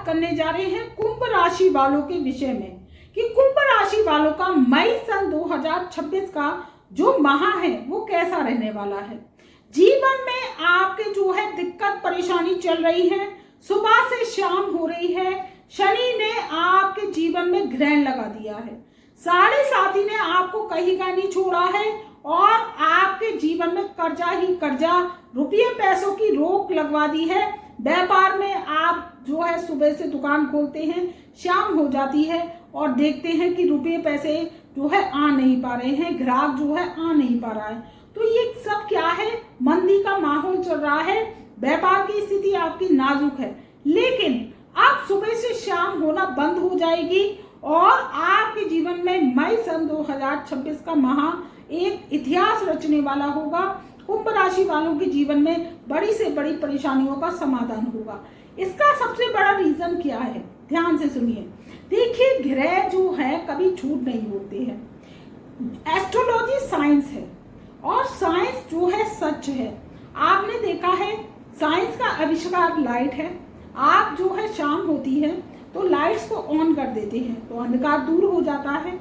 करने जा रहे हैं कुंभ राशि वालों के विषय में कि कुंभ राशि वालों का मई सन 2026 का जो माह है वो कैसा रहने वाला है। जीवन में आपके जो है दिक्कत परेशानी चल रही है, सुबह से शाम हो रही है, शनि ने आपके जीवन में ग्रहण लगा दिया है, साढ़े साथी ने आपको कहीं का नहीं छोड़ा है और आपके जीवन में कर्जा ही कर्जा, रुपये पैसों की रोक लगवा दी है। व्यापार में आप जो है सुबह से दुकान खोलते हैं, शाम हो जाती है और देखते हैं कि रुपये पैसे जो है आ नहीं पा रहे हैं, ग्राहक जो है आ नहीं पा रहा है। तो ये सब क्या है, मंदी का माहौल चल रहा है, व्यापार की स्थिति आपकी नाजुक है, लेकिन अब सुबह से शाम होना बंद हो जाएगी और आपके जीवन में मई सन 2026 का माह एक इतिहास रचने वाला होगा। कुंभ राशि वालों के जीवन में बड़ी से बड़ी परेशानियों का समाधान होगा। इसका सबसे बड़ा रीजन क्या है, ध्यान से सुनिए। देखिए, ग्रह जो है कभी झूठ नहीं बोलते हैं। एस्ट्रोलॉजी साइंस है और साइंस जो है सच है। आपने देखा है साइंस का आविष्कार लाइट है। आप जो है शाम होती है तो लाइट्स को ऑन कर देते हैं तो अंधकार दूर हो जाता है।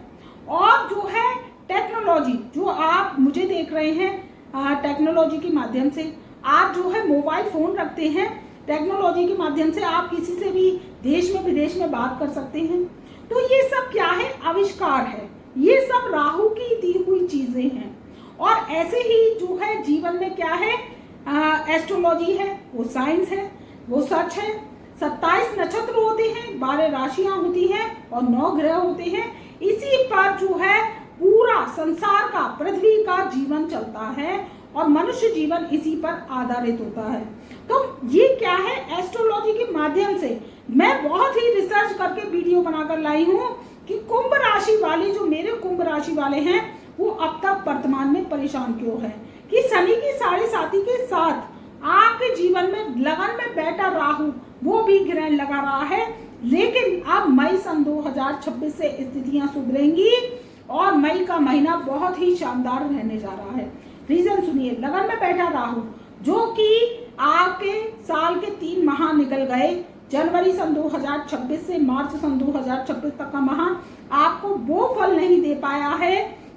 और जो है टेक्नोलॉजी, जो आप मुझे देख रहे हैं टेक्नोलॉजी के माध्यम से, आप जो है मोबाइल फोन रखते हैं, टेक्नोलॉजी के माध्यम से आप किसी से भी देश में विदेश में बात कर सकते हैं। तो ये सब क्या है, आविष्कार है, ये सब राहु की दी हुई चीजें हैं। और ऐसे ही जो है जीवन में क्या है, एस्ट्रोलॉजी है, वो साइंस है, वो सच है। 27 नक्षत्र होते हैं, 12 राशियां होती हैं और 9 ग्रह होते हैं। इसी पर जो है पूरा संसार का, पृथ्वी का जीवन चलता है और मनुष्य जीवन इसी पर आधारित होता है। तो ये क्या है, एस्ट्रोलॉजी के माध्यम से मैं बहुत ही रिसर्च करके वीडियो बनाकर लाई हूँ कि कुंभ राशि वाले, जो मेरे कुंभ राशि वाले हैं, वो अब तक वर्तमान में परेशान क्यों है कि शनि की साढ़े साथी के साथ आपके जीवन में लगन में बैठा राहु वो भी ग्रहण लगा रहा है। लेकिन अब मई सन 2026 से स्थितियां सुधरेंगी और मई का महीना बहुत ही शानदार रहने जा रहा है। रीजन सुनिए, लगन में बैठा राहु जो कि आपके साल के 3 माह निकल गए, जनवरी सन 2026 से मार्च सन 2026 तक का माह आपको वो फल नहीं दे पाया है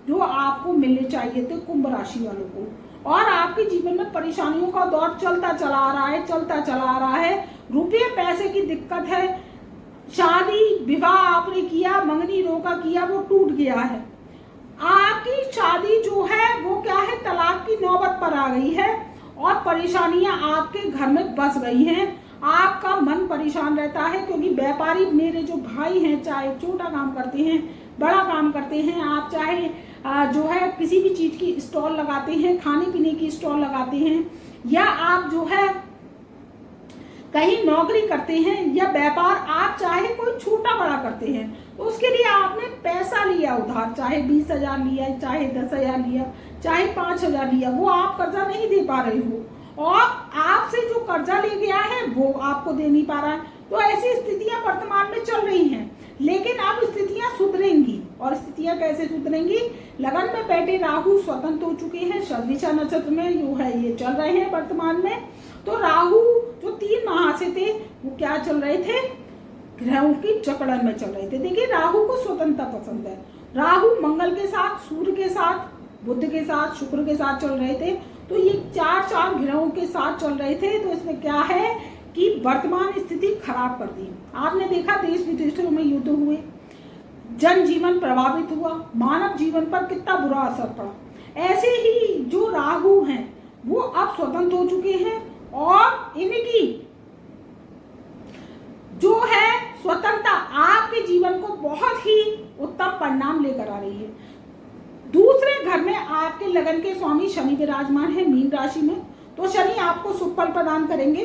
जो आपको मिलने चाहिए थे कुंभ राशि वालों को। और आपके जीवन में परेशानियों का दौर चलता चला आ रहा है। रुपये पैसे की दिक्कत है, शादी विवाह आपने किया, मंगनी रोका किया, वो टूट गया है। आपकी शादी जो है वो क्या है, तलाक की नौबत पर आ गई है और परेशानियां आपके घर में बस गई हैं। आपका मन परेशान रहता है क्योंकि व्यापारी मेरे जो भाई हैं, चाहे छोटा काम करते हैं, बड़ा काम करते हैं, आप चाहे जो है किसी भी चीज की स्टॉल लगाते हैं, खाने पीने की स्टॉल लगाते हैं, या आप जो है कहीं नौकरी करते हैं, या व्यापार आप चाहे कोई छोटा बड़ा करते हैं, तो उसके लिए आपने पैसा लिया उधार, चाहे 20,000 लिया, चाहे 10,000 लिया, चाहे 5,000 लिया, वो आप कर्जा नहीं दे पा रहे हो और आपसे जो कर्जा ले गया है वो आपको दे नहीं पा रहा है। तो ऐसी स्थितियां वर्तमान में चल रही हैं, लेकिन अब स्थितियां सुधरेंगी। और स्थितियां कैसे सुधरेंगी, लगन में बैठे राहु स्वतंत्र हो चुके हैं, शतभिषा नक्षत्र में जो है ये चल रहे हैं वर्तमान में। तो राहु जो 3 माह से थे वो क्या चल रहे थे, ग्रहों की जकड़न में चल रहे थे। देखिए, राहु को स्वतंत्रता पसंद है। राहु मंगल के साथ, सूर्य के साथ, बुध के साथ, शुक्र के साथ चल रहे थे। तो ये 4 ग्रहों के साथ चल रहे थे। तो इसमें क्या है कि वर्तमान स्थिति खराब कर दी। आपने देखा देश विदेशों में युद्ध हुए, जनजीवन प्रभावित हुआ, मानव जीवन पर कितना बुरा असर पड़ा। ऐसे ही जो राहु हैं वो अब स्वतंत्र हो चुके हैं और इनकी जो है स्वतंत्रता आपके जीवन को बहुत ही उत्तम परिणाम लेकर आ रही है। दूसरे घर में आपके लगन के स्वामी शनि विराजमान है मीन राशि में, तो शनि आपको शुभ फल प्रदान करेंगे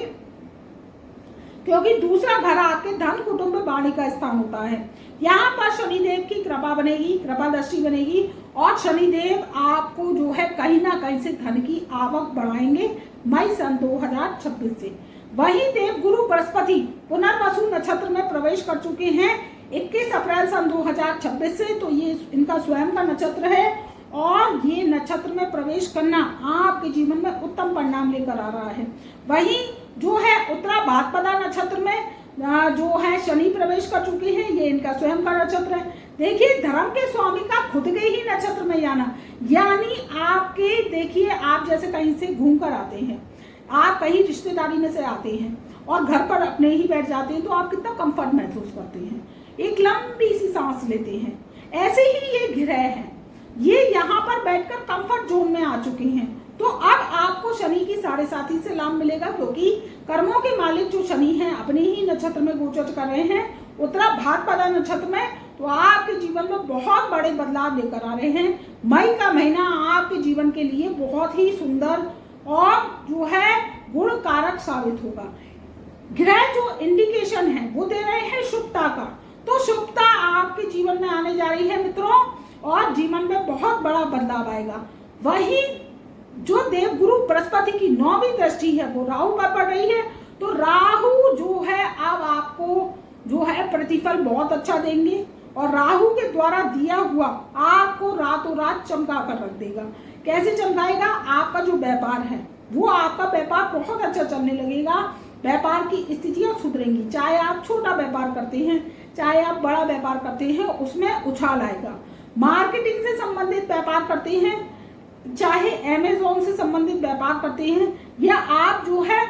क्योंकि दूसरा घर आपके धन कुटुंब वाणी का स्थान होता है। यहाँ पर शनिदेव की कृपा बनेगी, कृपा दृष्टि बनेगी और शनिदेव आपको जो है कहीं ना कहीं से धन की आवक बढ़ाएंगे मई सन 2026 से। वही देव गुरु बृहस्पति पुनर्वसु नक्षत्र में प्रवेश कर चुके हैं 21 अप्रैल सन 2026 से। तो ये इनका स्वयं का नक्षत्र है और ये नक्षत्र में प्रवेश करना आपके जीवन में उत्तम परिणाम लेकर आ रहा है। वही जो है उत्तरा भाद्रपदा नक्षत्र में जो है शनि प्रवेश कर चुके हैं, ये इनका स्वयं का नक्षत्र है। देखिए धर्म के स्वामी का खुद के ही नक्षत्र में जाना, यानी आपके देखिए आप जैसे कहीं से घूम कर आते हैं, आप कहीं रिश्तेदारी में से आते हैं और घर पर अपने ही बैठ जाते हैं, तो आप कितना कंफर्ट महसूस करते हैं, एक लंबी सी सांस लेते हैं। ऐसे ही ये ग्रह हैं, ये यहाँ पर बैठकर कंफर्ट जोन में आ चुके हैं। तो अब आपको शनि की 7.5 से लाभ मिलेगा, क्योंकि कर्मों के मालिक जो शनि हैं अपने ही नक्षत्र में गोचर कर रहे हैं, उत्तरा भाद्रपदा नक्षत्र में। तो आपके जीवन में बहुत बड़े बदलाव लेकर आ रहे हैं। मई का महीना आपके जीवन के लिए बहुत ही सुंदर और जो है गुण कारक साबित होगा। ग्रह जो इंडिकेशन है वो दे रहे हैं शुभता का, तो शुभता आपके जीवन में आने जा रही है मित्रों, और जीवन में बहुत बड़ा बदलाव आएगा। वही जो देवगुरु बृहस्पति की 9वीं दृष्टि है वो राहु पर पड़ रही है, तो राहु जो है अब आपको जो है प्रतिफल बहुत अच्छा देंगे, और राहु के द्वारा दिया हुआ आपको रातों रात चमका कर रख देगा। कैसे चमकाएगा? आपका जो व्यापार है वो आपका व्यापार बहुत अच्छा चलने लगेगा, व्यापार की स्थितियां सुधरेंगी। चाहे आप छोटा व्यापार करते हैं, चाहे आप बड़ा व्यापार करते हैं, उसमें उछाल आएगा। मार्केटिंग से संबंधित व्यापार करते हैं, चाहे अमेज़न से संबंधित व्यापार करते हैं, या आप जो है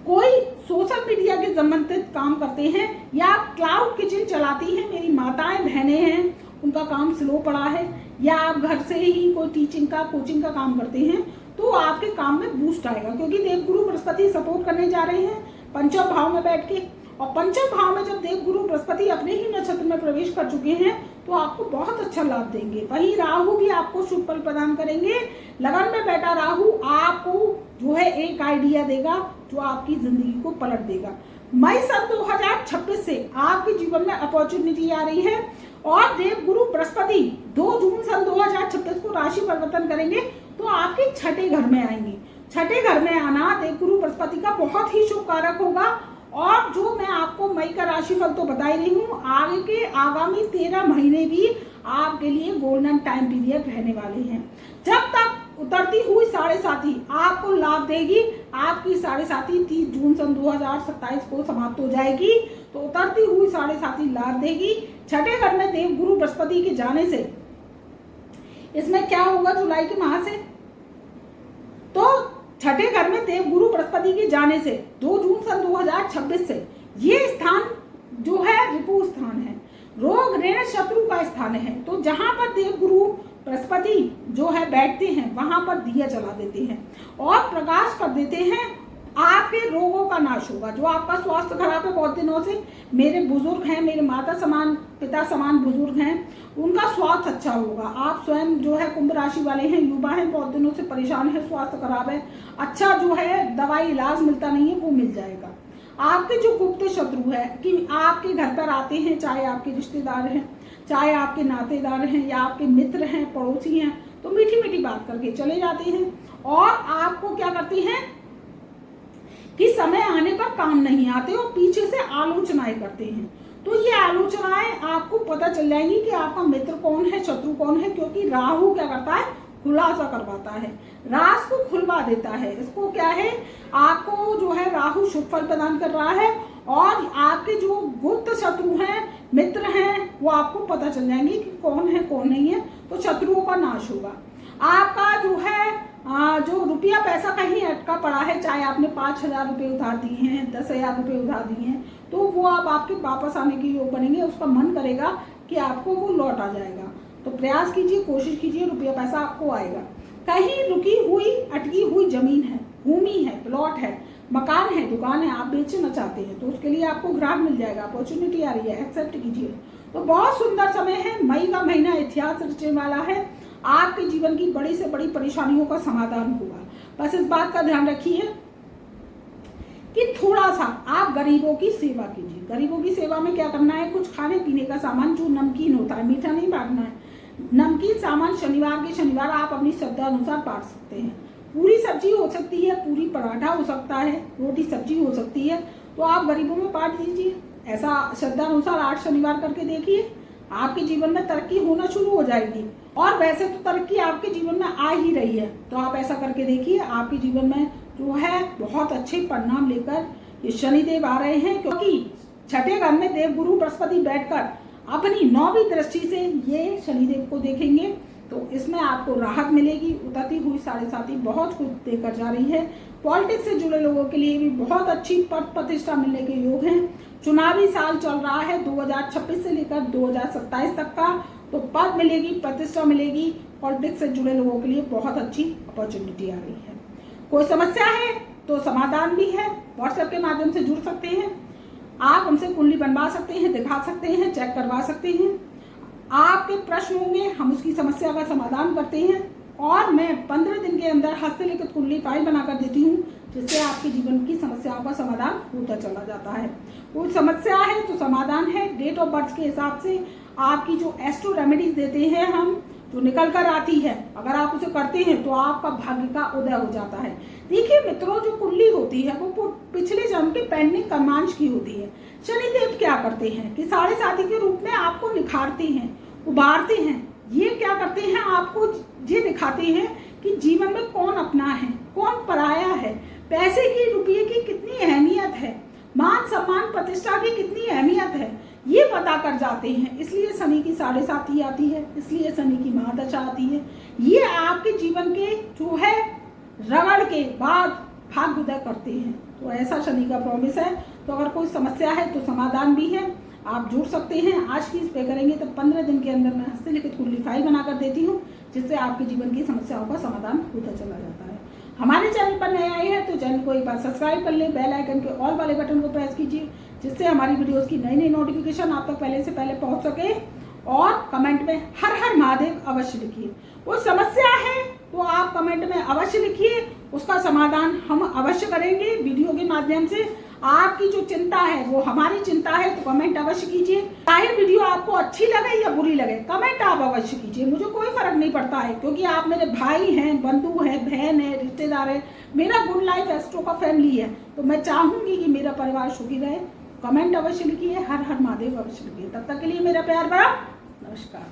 कोई सोशल मीडिया के संबंधित काम करते हैं, या क्लाउड किचन चलाती हैं, मेरी माताएं बहनें हैं उनका काम स्लो पड़ा है, या आप घर से ही कोई टीचिंग का कोचिंग का काम करते हैं, तो आपके काम में बूस्ट आएगा, क्योंकि देवगुरु बृहस्पति सपोर्ट करने जा रहे हैं पंचम भाव में बैठ के। और पंचम भाव में जब देवगुरु बृहस्पति अपने ही नक्षत्र में प्रवेश कर चुके हैं तो आपको बहुत अच्छा लाभ देंगे। वही राहु भी आपको शुभ फल प्रदान करेंगे। लगन में बैठा राहु आपको जो है एक आइडिया देगा जो आपकी जिंदगी को पलट देगा। मई सन 2026 से आपके जीवन में अपॉर्चुनिटी आ रही है, और देवगुरु बृहस्पति 2 जून सन 2026 को राशि परिवर्तन करेंगे, तो आपके छठे घर में आएंगे। छठे घर में आना देवगुरु बृहस्पति का बहुत ही शुभ कारक होगा। और जो मैं आपको मई का राशिफल तो बता ही रही हूँ, आगे के आगामी 13 महीने भी आपके लिए गोल्डन टाइम पीरियड रहने वाले हैं। जब तक उतरती हुई 7.5 आपको लाभ देगी, आपकी 7.5 30 जून सन 2027 को समाप्त हो जाएगी, तो उतरती हुई 7.5 लाभ देगी। छठे घर में देवगुरु बृहस्पति के जाने से इसमें क्या होगा जुलाई के माह से, तो छठे घर में देवगुरु बृहस्पति के जाने से 2 जून सन 2026 से ये स्थान जो है रिपु स्थान है, रोग ऋण शत्रु का स्थान है। तो जहां पर देवगुरु बृहस्पति जो है बैठते हैं वहां पर दिया जला देते हैं और प्रकाश कर देते हैं, आपके रोगों का नाश होगा। जो आपका स्वास्थ्य खराब है बहुत दिनों से, मेरे बुजुर्ग हैं, मेरे माता समान पिता समान बुजुर्ग हैं, उनका स्वास्थ्य अच्छा होगा। आप स्वयं जो है कुंभ राशि वाले हैं, युवा हैं, बहुत दिनों से परेशान है, स्वास्थ्य खराब है, अच्छा जो है दवाई इलाज मिलता नहीं है, वो मिल जाएगा। आपके जो गुप्त शत्रु है कि आपके घर पर आते हैं, चाहे आपके रिश्तेदार हैं, चाहे आपके नातेदार हैं, या आपके मित्र हैं, पड़ोसी हैं, तो मीठी मीठी बात करके चले जाते हैं और आपको क्या करते हैं कि समय आने पर काम नहीं आते और पीछे से आलोचनाएं करते हैं। तो ये आलोचनाएं आपको पता चल जाएंगी कि आपका मित्र कौन है, शत्रु कौन है, क्योंकि राहु क्या करता है, खुलासा करवाता है, राज को खुलवा देता है। इसको क्या है, आपको जो है राहु शुभ फल प्रदान कर रहा है, और आपके जो गुप्त शत्रु हैं, मित्र हैं, वो आपको पता चल जाएंगे कि कौन है कौन नहीं है, तो शत्रुओं का नाश होगा। आपका जो है जो रुपया पैसा कहीं अटका पड़ा है, चाहे आपने 5,000 रुपये उधार दिए हैं, 10,000 रुपये उधार दिए हैं, तो वो आप आपके वापस आने के योग बनेंगे, उसका मन करेगा कि आपको वो लौट आ जाएगा। तो प्रयास कीजिए, कोशिश कीजिए, रुपया पैसा आपको आएगा। कहीं रुकी हुई अटकी हुई जमीन है, भूमि है, प्लॉट है, मकान है, दुकान है, आप बेचना चाहते हैं, तो उसके लिए आपको ग्राहक मिल जाएगा, अपॉर्चुनिटी आ रही है, एक्सेप्ट कीजिए। तो बहुत सुंदर समय है, मई का महीना इतिहास रचने वाला है, आपके जीवन की बड़ी से बड़ी परेशानियों का समाधान होगा। बस इस बात का ध्यान रखिए कि थोड़ा सा आप गरीबों की सेवा कीजिए। गरीबों की सेवा में क्या करना है, कुछ खाने पीने का सामान जो नमकीन होता है, मीठा नहीं बांटना है, नमकीन सामान शनिवार के शनिवार आप अपनी श्रद्धा अनुसार बांट सकते हैं। पूरी सब्जी हो सकती है, पूरी पराठा हो सकता है, रोटी सब्जी हो सकती है, तो आप गरीबों में बांट दीजिए। ऐसा श्रद्धा अनुसार 8 शनिवार करके देखिए, आपके जीवन में तरक्की होना शुरू हो जाएगी। और वैसे तो तरक्की आपके जीवन में आ ही रही है, तो आप ऐसा करके देखिए, आपके जीवन में जो है बहुत अच्छे परिणाम लेकर ये शनिदेव आ रहे हैं, क्योंकि छठे घर में देवगुरु बृहस्पति बैठकर अपनी 9वीं दृष्टि से ये शनिदेव को देखेंगे, तो इसमें आपको राहत मिलेगी। उतरती हुई 7.5 बहुत कुछ देकर जा रही है। पॉलिटिक्स से जुड़े लोगों के लिए भी बहुत अच्छी पद प्रतिष्ठा मिलने के योग हैं। चुनावी साल चल रहा है 2026 से लेकर 2027 तक का, तो पद मिलेगी, प्रतिष्ठा मिलेगी। पॉलिटिक्स से जुड़े लोगों के लिए बहुत अच्छी अपॉर्चुनिटी आ रही है। कोई समस्या है तो समाधान भी है, व्हाट्सएप के माध्यम से जुड़ सकते हैं। आप हमसे कुंडली बनवा सकते हैं, दिखा सकते हैं, चेक करवा सकते हैं। आपके प्रश्न होंगे, हम उसकी समस्या का समाधान करते हैं, और मैं 15 दिन के अंदर हस्तलिखित कुंडली फाइल बनाकर देती हूँ, जिससे आपके जीवन की समस्याओं का समाधान होता चला जाता है। कोई समस्या है तो समाधान है। डेट ऑफ बर्थ के हिसाब से आपकी जो एस्ट्रो रेमेडीज देते हैं हम, जो निकल कर आती है, अगर आप उसे करते हैं तो आपका भाग्य का उदय हो जाता है। देखिए मित्रों, जो कुंडली होती है वो पिछले जन्म के पेंडिंग कर्मांश की होती है। शनिदेव क्या करते हैं कि 7.5 के रूप में आपको निखारते हैं, उबारते हैं। ये क्या करते हैं, आपको ये दिखाते हैं कि जीवन में कौन अपना है, कौन पराया है, पैसे की, रुपये की कितनी अहमियत है, मान सम्मान प्रतिष्ठा की कितनी अहमियत है, ये बता कर जाते हैं। इसलिए शनि की 7.5 आती है, इसलिए शनि की महादशा आती है। ये आपके जीवन के जो है रगड़ के बाद भाग्योदय करते हैं। तो ऐसा शनि का प्रॉमिस है। तो अगर कोई समस्या है तो समाधान भी है, आप जुड़ सकते हैं। आज फीस पे करेंगे तो 15 दिन के अंदर मैं हस्तलिखित कुंडली फाइल बनाकर देती हूँ, जिससे आपके जीवन की समस्याओं का समाधान होता चला जाता है। हमारे चैनल पर नए आए हैं तो चैनल को एक बार सब्सक्राइब कर लें, बेल आइकन के ऑल वाले बटन को प्रेस कीजिए, जिससे हमारी वीडियोस की नई नई नोटिफिकेशन आप तक पहले से पहले पहुंच सके। और कमेंट में हर हर महादेव अवश्य लिखिए। कोई समस्या है तो आप कमेंट में अवश्य लिखिए, उसका समाधान हम अवश्य करेंगे वीडियो के माध्यम से। आपकी जो चिंता है वो हमारी चिंता है, तो कमेंट अवश्य कीजिए। चाहे वीडियो आपको अच्छी लगे या बुरी लगे, कमेंट आप अवश्य कीजिए, मुझे कोई फर्क नहीं पड़ता है, क्योंकि आप मेरे भाई हैं, बंधु हैं, बहन है, रिश्तेदार है, मेरा गुड लाइफ एस्ट्रो का फैमिली है। तो मैं चाहूंगी कि मेरा परिवार सुखी रहे। कमेंट अवश्य लिखिए, हर हर महादेव अवश्य लिखिए। तब तक के लिए मेरा प्यार भरा नमस्कार।